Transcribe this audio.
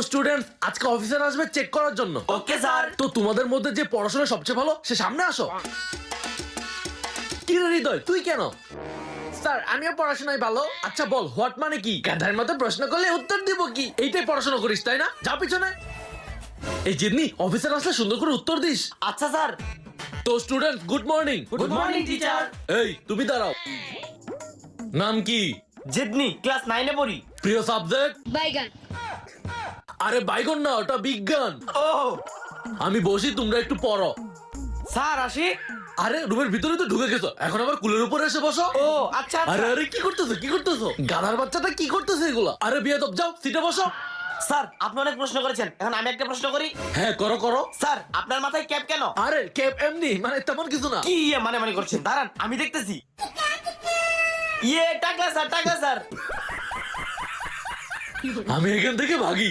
Students আজকে officer আসবে check করার জন্য। Okay sir. তো তোমাদের মধ্যে যে পড়াশোনা সবচেয়ে ভালো সে সামনে আসো। কি রে হৃদয়, তুই কেন? স্যার আমিও পড়াশোনায় ভালো। আচ্ছা বল হোয়াট মানে কি? গাধার মতো প্রশ্ন করলে উত্তর দিব কি? এইটাই পড়াশোনা করিস তাই না? যা পিছনে। এই জিদনি অফিসার আসলে সুন্দর করে উত্তর দিস। আচ্ছা স্যার। তো student good morning. Good morning teacher. এই তুমি দাঁড়াও। নাম কি? জিদনি, ক্লাস 9 এ পড়ি। প্রিয় সাবজেক্ট? বাইগান। আরে বাইগন না, ওটা বিজ্ঞান। ও আমি বসি, তোমরা একটু পড়ো। স্যার আসি। আরে রুমের ভিতরে তো ঢুকে গেছো, এখন আবার কুলের উপরে এসে বসো। ও আচ্ছা আরে আচ্ছা। আরে কি করতেছো, কি করতেছো? গাধার বাচ্চাটা কি করতেছে এগুলা? আরে বিয়াদব, যাও সিটে বসো। স্যার আপনি অনেক প্রশ্ন করেছেন, এখন আমি একটা প্রশ্ন করি। হ্যাঁ করো করো। স্যার আপনার মাথায় ক্যাপ কেন? আরে ক্যাপ এমনি, মানে তেমন কিছু না। কি মানে করছেন? দাঁড়ান আমি দেখতেছি। টাকা স্যার, টাকা স্যার। আমি এখান থেকে ভাগি।